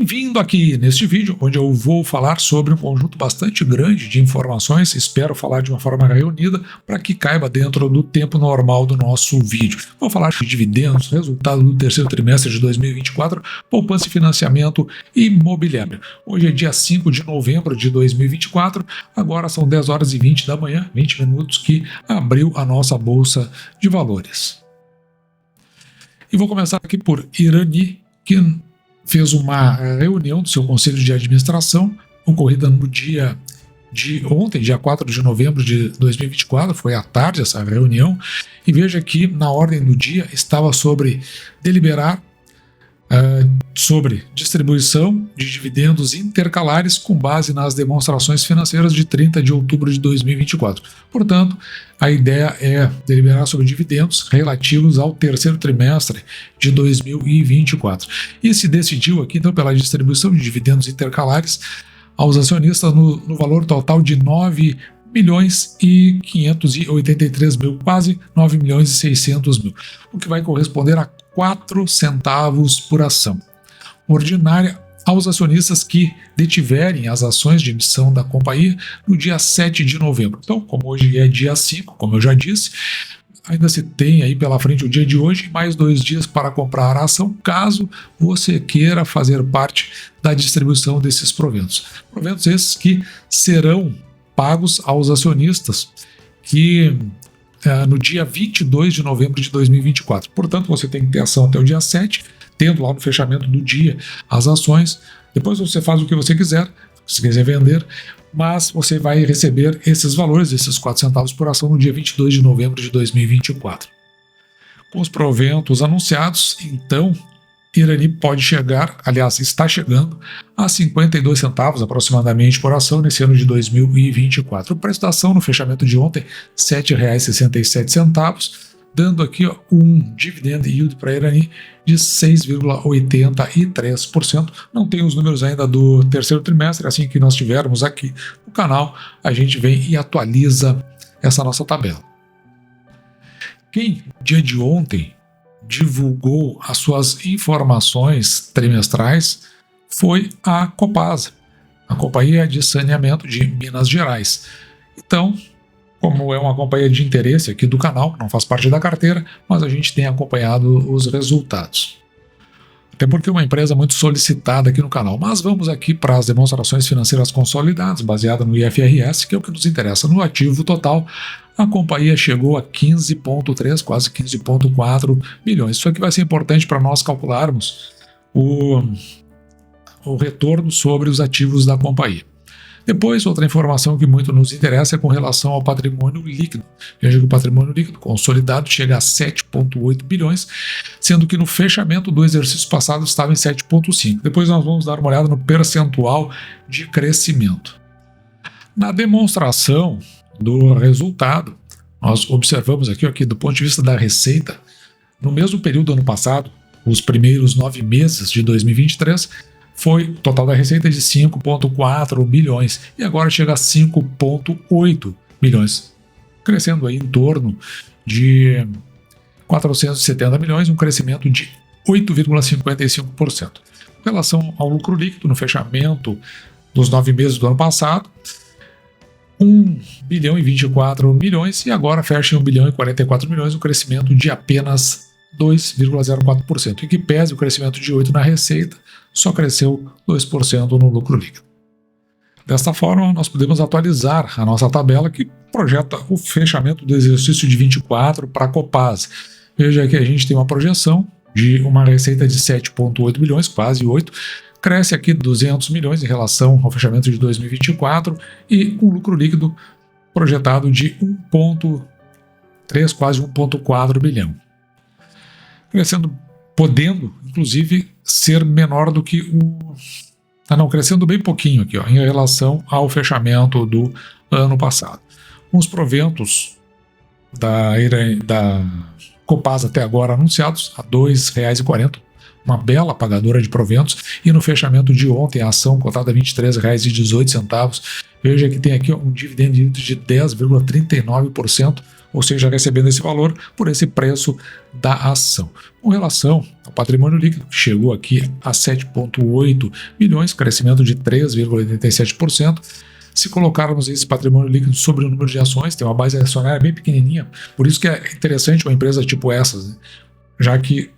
Bem-vindo aqui neste vídeo, onde eu vou falar sobre um conjunto bastante grande de informações. Espero falar de uma forma reunida para que caiba dentro do tempo normal do nosso vídeo. Vou falar de dividendos, resultado do terceiro trimestre de 2024, poupança e financiamento imobiliário. Hoje é dia 5 de novembro de 2024, agora são 10 horas e 20 da manhã, 20 minutos que abriu a nossa Bolsa de Valores. E vou começar aqui por Irani, que fez uma reunião do seu conselho de administração, ocorrida no dia de ontem, dia 4 de novembro de 2024, foi à tarde essa reunião, e veja que na ordem do dia estava sobre deliberar sobre distribuição de dividendos intercalares com base nas demonstrações financeiras de 30 de outubro de 2024. Portanto, a ideia é deliberar sobre dividendos relativos ao terceiro trimestre de 2024. E se decidiu aqui, então, pela distribuição de dividendos intercalares aos acionistas no valor total de 9.583.000, quase 9.600.000, o que vai corresponder a 4 centavos por ação ordinária aos acionistas que detiverem as ações de emissão da companhia no dia 7 de novembro. Então, como hoje é dia 5, como eu já disse, ainda se tem aí pela frente o dia de hoje e mais 2 dias para comprar a ação, caso você queira fazer parte da distribuição desses proventos. Proventos esses que serão pagos aos acionistas que no dia 22 de novembro de 2024. Portanto, você tem que ter ação até o dia 7, tendo lá no fechamento do dia as ações. Depois você faz o que você quiser, se quiser vender, mas você vai receber esses valores, esses 4 centavos por ação, no dia 22 de novembro de 2024. Com os proventos anunciados, então, Irani pode chegar, aliás, está chegando a 52 centavos aproximadamente por ação nesse ano de 2024. O preço da ação no fechamento de ontem, R$ 7,67, dando aqui um dividend yield para Irani de 6,83%. Não tem os números ainda do terceiro trimestre, assim que nós tivermos aqui no canal, a gente vem e atualiza essa nossa tabela. Quem, dia de ontem, divulgou as suas informações trimestrais foi a Copasa, a Companhia de Saneamento de Minas Gerais. Então, como é uma companhia de interesse aqui do canal, não faz parte da carteira, mas a gente tem acompanhado os resultados. Até porque é uma empresa muito solicitada aqui no canal. Mas vamos aqui para as demonstrações financeiras consolidadas, baseada no IFRS, que é o que nos interessa. No ativo total, a companhia chegou a 15,3, quase 15,4 bilhões. Isso aqui vai ser importante para nós calcularmos o retorno sobre os ativos da companhia. Depois, outra informação que muito nos interessa é com relação ao patrimônio líquido. Veja que o patrimônio líquido consolidado chega a 7,8 bilhões, sendo que no fechamento do exercício passado estava em 7,5. Depois nós vamos dar uma olhada no percentual de crescimento. Na demonstração do resultado, nós observamos aqui do ponto de vista da receita, no mesmo período do ano passado, os primeiros 9 meses de 2023, foi o total da receita de 5,4 bilhões e agora chega a 5,8 bilhões, crescendo aí em torno de 470 milhões, um crescimento de 8,55%. Com relação ao lucro líquido, no fechamento dos 9 meses do ano passado, 1 bilhão e 24 milhões e agora fecha em 1 bilhão e 44 milhões, um crescimento de apenas 2,04%. E que pese o crescimento de 8% na receita, só cresceu 2% no lucro líquido. Desta forma, nós podemos atualizar a nossa tabela que projeta o fechamento do exercício de 24 para a Copasa. Veja que a gente tem uma projeção de uma receita de 7,8 bilhões, quase 8, cresce aqui 200 milhões em relação ao fechamento de 2024 e um lucro líquido projetado de 1,3, quase 1,4 bilhão. Crescendo, podendo, inclusive, ser menor do que crescendo bem pouquinho aqui, em relação ao fechamento do ano passado. Os proventos da Copasa até agora anunciados a R$ 2,40, uma bela pagadora de proventos, e no fechamento de ontem a ação cotada a R$ 23,18. Veja que tem aqui um dividend yield de 10,39%, ou seja, recebendo esse valor por esse preço da ação. Com relação ao patrimônio líquido, que chegou aqui a 7,8 bilhões, crescimento de 3,87%. Se colocarmos esse patrimônio líquido sobre o número de ações, tem uma base acionária bem pequenininha, por isso que é interessante uma empresa tipo essas, né? Já que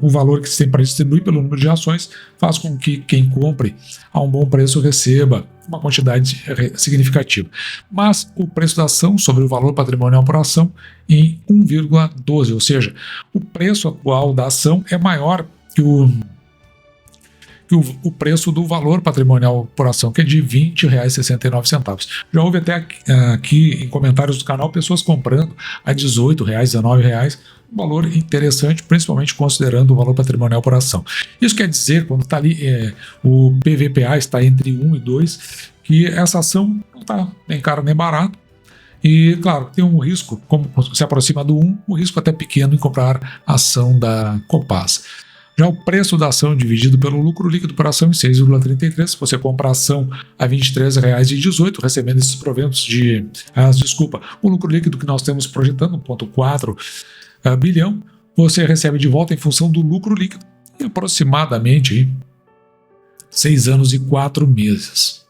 o valor que se tem para distribuir pelo número de ações faz com que quem compre a um bom preço receba uma quantidade significativa. Mas o preço da ação sobre o valor patrimonial por ação em 1,12, ou seja, o preço atual da ação é maior que o preço do valor patrimonial por ação, que é de R$ 20,69. Já houve até aqui em comentários do canal pessoas comprando a R$ 18, R$ 19, um valor interessante, principalmente considerando o valor patrimonial por ação. Isso quer dizer, quando está ali, o PVPA está entre 1 e 2, que essa ação não está nem cara nem barato. E, claro, tem um risco, como se aproxima do 1, um risco até pequeno em comprar a ação da Copasa. Já o preço da ação dividido pelo lucro líquido por ação em 6,33, se você compra a ação a R$ 23,18, recebendo esses proventos o lucro líquido que nós temos projetando, 1,4 bilhão, você recebe de volta em função do lucro líquido em aproximadamente 6 anos e 4 meses.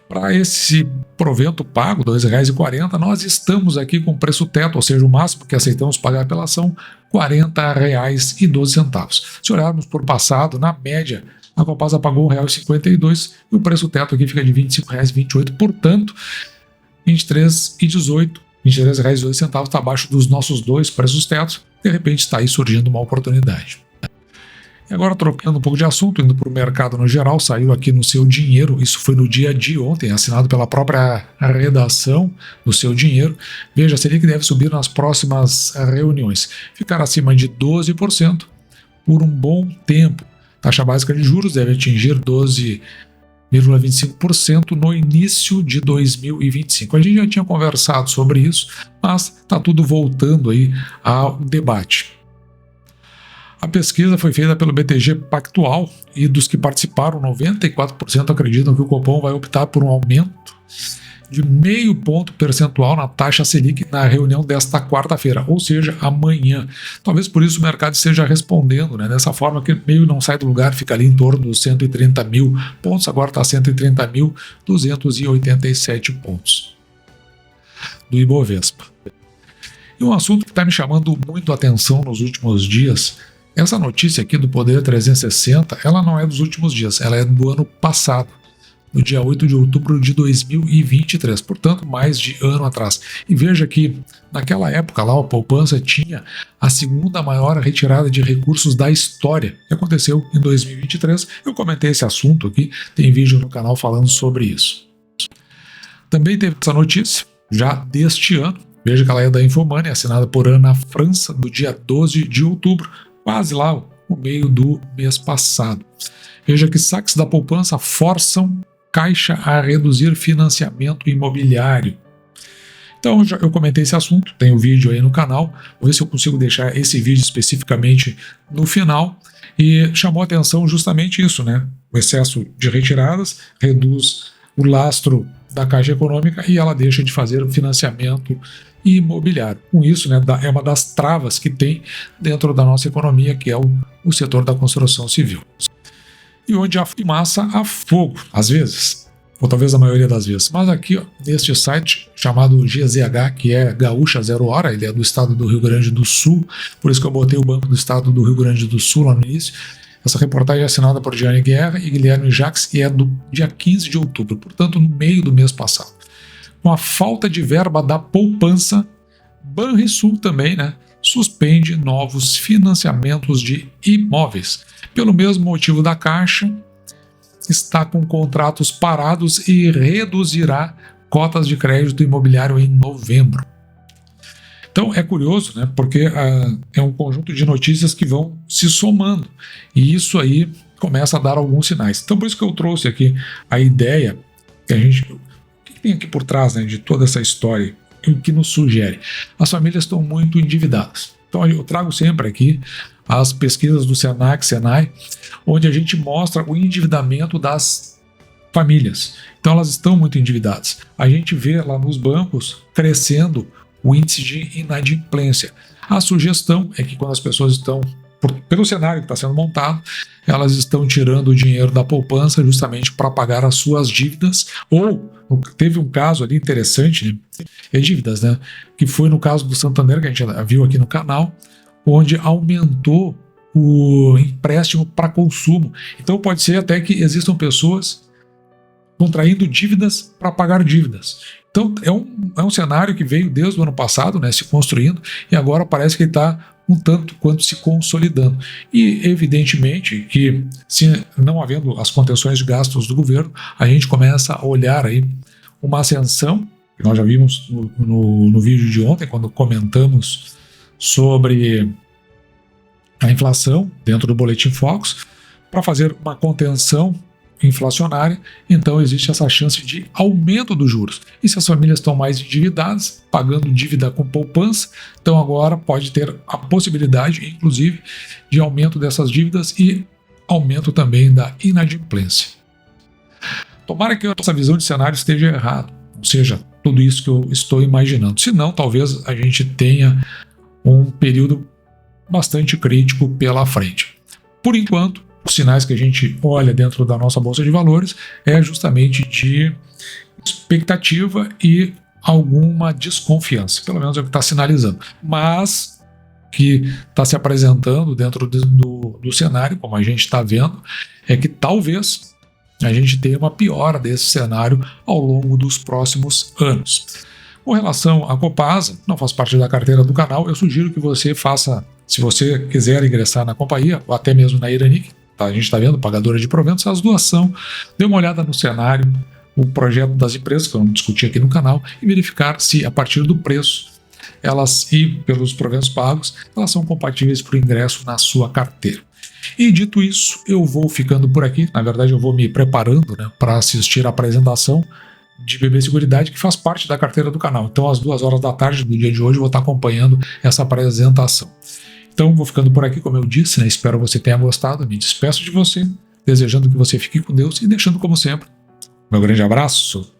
Para esse provento pago, R$ 2,40, nós estamos aqui com preço teto, ou seja, o máximo que aceitamos pagar pela ação, R$ 40,12. Se olharmos por passado, na média, a Copasa pagou R$ 1,52 e o preço teto aqui fica de R$ 25,28, portanto, R$ 23,18, R$ 23,12 está abaixo dos nossos dois preços tetos, de repente está aí surgindo uma oportunidade. E agora, trocando um pouco de assunto, indo para o mercado no geral, saiu aqui no Seu Dinheiro, isso foi no dia de ontem, assinado pela própria redação do Seu Dinheiro. Veja, a Selic deve subir nas próximas reuniões, ficar acima de 12% por um bom tempo. Taxa básica de juros deve atingir 12,25% no início de 2025. A gente já tinha conversado sobre isso, mas está tudo voltando aí ao debate. A pesquisa foi feita pelo BTG Pactual e dos que participaram, 94% acreditam que o Copom vai optar por um aumento de 0,5 ponto percentual na taxa Selic na reunião desta quarta-feira, ou seja, amanhã. Talvez por isso o mercado esteja respondendo, né, dessa forma que meio não sai do lugar, fica ali em torno dos 130 mil pontos, agora está 130.287 pontos do Ibovespa. E um assunto que está me chamando muito a atenção nos últimos dias, essa notícia aqui do Poder 360, ela não é dos últimos dias, ela é do ano passado, no dia 8 de outubro de 2023, portanto, mais de ano atrás. E veja que, naquela época lá, a poupança tinha a segunda maior retirada de recursos da história, que aconteceu em 2023. Eu comentei esse assunto aqui, tem vídeo no canal falando sobre isso. Também teve essa notícia, já deste ano, veja que ela é da Infomoney, assinada por Ana França, no dia 12 de outubro, quase lá no meio do mês passado. Veja que saques da poupança forçam Caixa a reduzir financiamento imobiliário. Então eu comentei esse assunto, tem o vídeo aí no canal, vou ver se eu consigo deixar esse vídeo especificamente no final, e chamou a atenção justamente isso, né? O excesso de retiradas reduz o lastro da Caixa Econômica e ela deixa de fazer o financiamento imobiliário. Com isso, né, é uma das travas que tem dentro da nossa economia, que é o setor da construção civil. E onde há fumaça, há fogo, às vezes, ou talvez a maioria das vezes. Mas aqui, ó, neste site chamado GZH, que é Gaúcha Zero Hora, ele é do estado do Rio Grande do Sul, por isso que eu botei o Banco do Estado do Rio Grande do Sul lá no início. Essa reportagem é assinada por Gianni Guerra e Guilherme Jacques e é do dia 15 de outubro, portanto no meio do mês passado. Com a falta de verba da poupança, Banrisul também, né, suspende novos financiamentos de imóveis. Pelo mesmo motivo da Caixa, está com contratos parados e reduzirá cotas de crédito imobiliário em novembro. Então é curioso, né, porque é um conjunto de notícias que vão se somando e isso aí começa a dar alguns sinais. Então por isso que eu trouxe aqui a ideia que o que tem aqui por trás, né, de toda essa história, o que nos sugere. As famílias estão muito endividadas. Então eu trago sempre aqui as pesquisas do Senac, Senai, onde a gente mostra o endividamento das famílias. Então elas estão muito endividadas. A gente vê lá nos bancos crescendo o índice de inadimplência. A sugestão é que quando as pessoas estão, pelo cenário que está sendo montado, elas estão tirando o dinheiro da poupança justamente para pagar as suas dívidas, ou teve um caso ali interessante, né, dívidas, né, que foi no caso do Santander, que a gente viu aqui no canal, onde aumentou o empréstimo para consumo. Então pode ser até que existam pessoas contraindo dívidas para pagar dívidas. Então é um cenário que veio desde o ano passado, né, se construindo, e agora parece que ele está um tanto quanto se consolidando. E evidentemente que, se não havendo as contenções de gastos do governo, a gente começa a olhar aí uma ascensão, que nós já vimos no vídeo de ontem, quando comentamos sobre a inflação dentro do Boletim Focus, para fazer uma contenção inflacionária. Então existe essa chance de aumento dos juros. E se as famílias estão mais endividadas, pagando dívida com poupança, então agora pode ter a possibilidade, inclusive, de aumento dessas dívidas e aumento também da inadimplência. Tomara que a nossa visão de cenário esteja errada, ou seja, tudo isso que eu estou imaginando. Se não, talvez a gente tenha um período bastante crítico pela frente. Por enquanto, os sinais que a gente olha dentro da nossa bolsa de valores é justamente de expectativa e alguma desconfiança, pelo menos é o que está sinalizando, mas que está se apresentando dentro do cenário, como a gente está vendo, é que talvez a gente tenha uma piora desse cenário ao longo dos próximos anos. Com relação à Copasa, não faz parte da carteira do canal, eu sugiro que você faça, se você quiser ingressar na companhia, ou até mesmo na Iranic, a gente está vendo, pagadora de proventos, as duas são, dê uma olhada no cenário, o projeto das empresas, que eu vamos discutir aqui no canal, e verificar se a partir do preço, elas e pelos proventos pagos, elas são compatíveis para o ingresso na sua carteira. E dito isso, eu vou ficando por aqui, na verdade eu vou me preparando, né, para assistir a apresentação de BB Seguridade, que faz parte da carteira do canal. Então às 2 horas da tarde do dia de hoje eu vou estar acompanhando essa apresentação. Então vou ficando por aqui, como eu disse, né? Espero que você tenha gostado. Me despeço de você, desejando que você fique com Deus e deixando, como sempre, meu grande abraço.